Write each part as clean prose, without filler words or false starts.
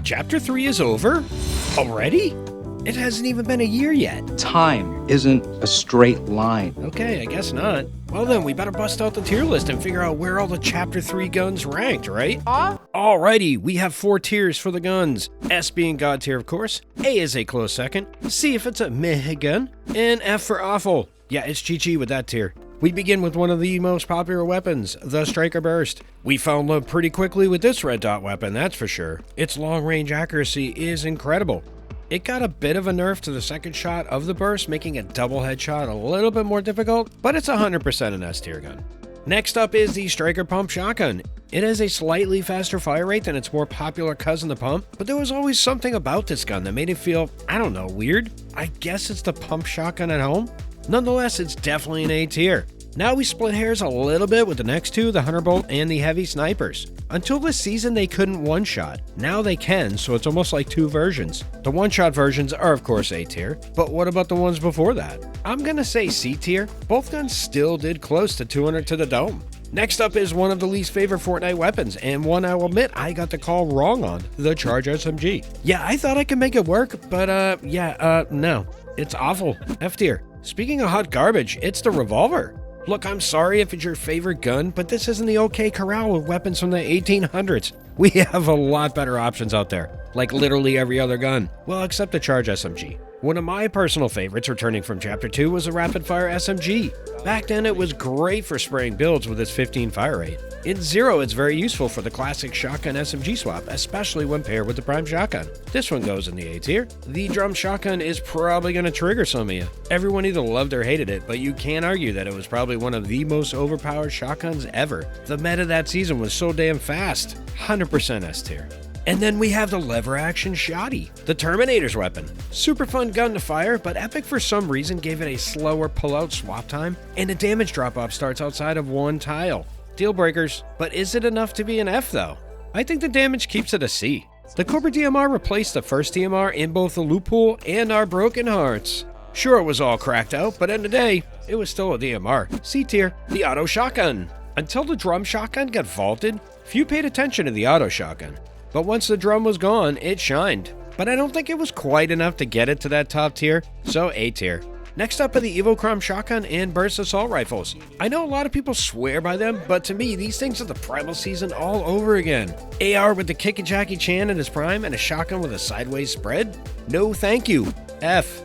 Chapter 3 is over? Already? It hasn't even been a year yet. Time isn't a straight line. Okay, I guess not. Well then, we better bust out the tier list and figure out where all the Chapter 3 guns ranked, right? Alrighty, we have 4 tiers for the guns. S being God tier, of course. A is a close second. C if it's a meh gun. And F for awful. Yeah, it's Chi-Chi with that tier. We begin with one of the most popular weapons, the Striker Burst. We fell in love pretty quickly with this red dot weapon, that's for sure. Its long-range accuracy is incredible. It got a bit of a nerf to the second shot of the burst, making a double headshot a little bit more difficult, but it's 100% an S tier gun. Next up is the Striker Pump Shotgun. It has a slightly faster fire rate than its more popular cousin, the Pump, but there was always something about this gun that made it feel, I don't know, weird? I guess it's the Pump Shotgun at home? Nonetheless, it's definitely an A tier. Now we split hairs a little bit with the next two, the Hunter Bolt and the Heavy Snipers. Until this season, they couldn't one-shot. Now they can, so it's almost like 2 versions. The one-shot versions are of course A tier, but what about the ones before that? I'm gonna say C tier. Both guns still did close to 200 to the dome. Next up is one of the least favorite Fortnite weapons, and one I will admit I got the call wrong on, the Charge SMG. Yeah, I thought I could make it work, but no. It's awful. F tier. Speaking of hot garbage, it's the revolver. Look, I'm sorry if it's your favorite gun, but this isn't the OK Corral with weapons from the 1800s. We have a lot better options out there, like literally every other gun. Well, except the Charge SMG. One of my personal favorites returning from Chapter 2 was the Rapid Fire SMG. Back then, it was great for spraying builds with its 15 fire rate. In Zero, it's very useful for the classic shotgun SMG swap, especially when paired with the Prime Shotgun. This one goes in the A tier. The Drum Shotgun is probably going to trigger some of you. Everyone either loved or hated it, but you can't argue that it was probably one of the most overpowered shotguns ever. The meta that season was so damn fast. 100% S tier. And then we have the lever action shotty, the Terminator's weapon. Super fun gun to fire, but Epic for some reason gave it a slower pull-out swap time, and the damage drop-off starts outside of 1 tile. Deal breakers, but is it enough to be an F though? I think the damage keeps it a C. The Cobra DMR replaced the first DMR in both the loophole and our broken hearts. Sure, it was all cracked out, but end of the day, it was still a DMR. C tier, the auto shotgun. Until the drum shotgun got vaulted, few paid attention to the auto shotgun. But once the drum was gone, it shined. But I don't think it was quite enough to get it to that top tier, so A tier. Next up are the Evo Chrome Shotgun and Burst Assault Rifles. I know a lot of people swear by them, but to me, these things are the Primal season all over again. AR with the kick of Jackie Chan in his prime and a shotgun with a sideways spread? No thank you. F.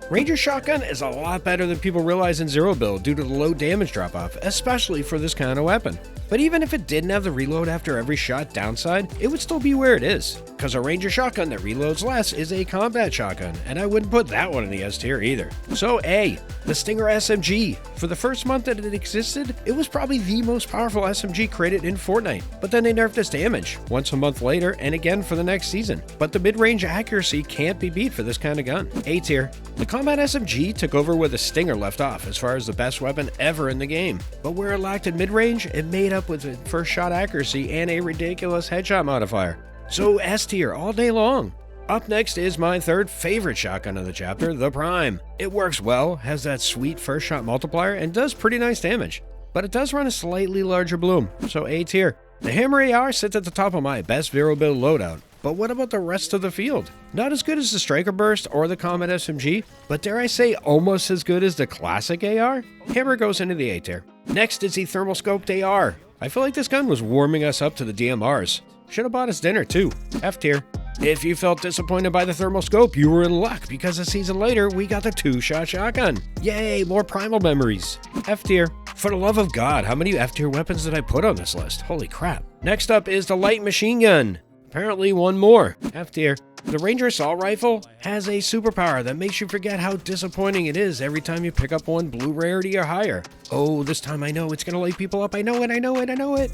Ranger Shotgun is a lot better than people realize in Zero build due to the low damage drop-off, especially for this kind of weapon. But even if it didn't have the reload after every shot downside, it would still be where it is. Because a Ranger Shotgun that reloads less is a combat shotgun, and I wouldn't put that one in the S tier either. So A, the Stinger SMG. For the first month that it existed, it was probably the most powerful SMG created in Fortnite. But then they nerfed its damage, once a month later, and again for the next season. But the mid-range accuracy can't be beat for this kind of gun. A tier. The Combat SMG took over where the Stinger left off as far as the best weapon ever in the game. But where it lacked in mid-range, it made up with first shot accuracy and a ridiculous headshot modifier. So S tier all day long. Up next is my third favorite shotgun of the chapter, the Prime. It works well, has that sweet first shot multiplier, and does pretty nice damage. But it does run a slightly larger bloom, so A tier. The Hammer AR sits at the top of my best Vero build loadout. But what about the rest of the field? Not as good as the Striker Burst or the Combat SMG, but dare I say almost as good as the classic AR? Hammer goes into the A tier. Next is the Thermal Scoped AR. I feel like this gun was warming us up to the DMRs. Should have bought us dinner too. F tier. If you felt disappointed by the thermal scope, you were in luck because a season later, we got the 2-shot shotgun. Yay, more primal memories. F tier. For the love of God, how many F tier weapons did I put on this list? Holy crap. Next up is the light machine gun. Apparently one more. F tier. The Ranger Assault Rifle has a superpower that makes you forget how disappointing it is every time you pick up one blue rarity or higher. Oh, this time I know it's gonna light people up. I know it.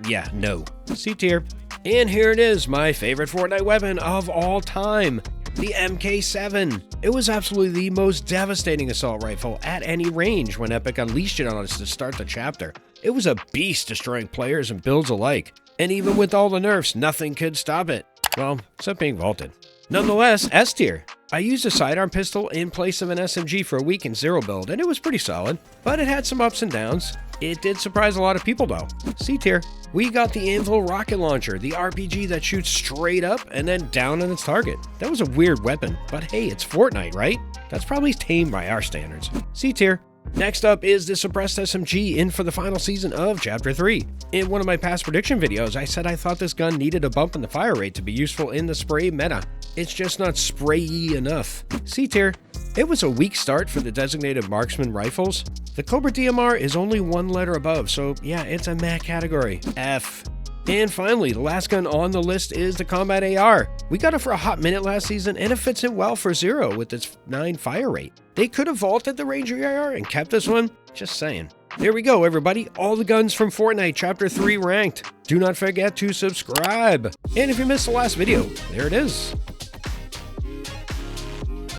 Yeah, no. C tier. And here it is, my favorite Fortnite weapon of all time. The MK7. It was absolutely the most devastating assault rifle at any range when Epic unleashed it on us to start the chapter. It was a beast destroying players and builds alike. And even with all the nerfs, nothing could stop it. Well, except being vaulted. Nonetheless, S tier. I used a sidearm pistol in place of an SMG for a week in Zero build, and it was pretty solid, but it had some ups and downs. It did surprise a lot of people though. C tier. We got the Anvil rocket launcher, the RPG that shoots straight up and then down on its target. That was a weird weapon, but hey, it's Fortnite, right? That's probably tame by our standards. C tier. Next up is the suppressed SMG in for the final season of Chapter 3. In one of my past prediction videos, I said I thought this gun needed a bump in the fire rate to be useful in the spray meta. It's just not spray-y enough. C tier. It was a weak start for the designated marksman rifles. The Cobra DMR is only one letter above, so yeah, it's a meh category. F. And finally, the last gun on the list is the Combat AR. We got it for a hot minute last season, and it fits in well for 0 with its 9 fire rate. They could have vaulted the Ranger AR and kept this one, just saying. There we go, everybody. All the guns from Fortnite Chapter 3 ranked. Do not forget to subscribe. And if you missed the last video, there it is.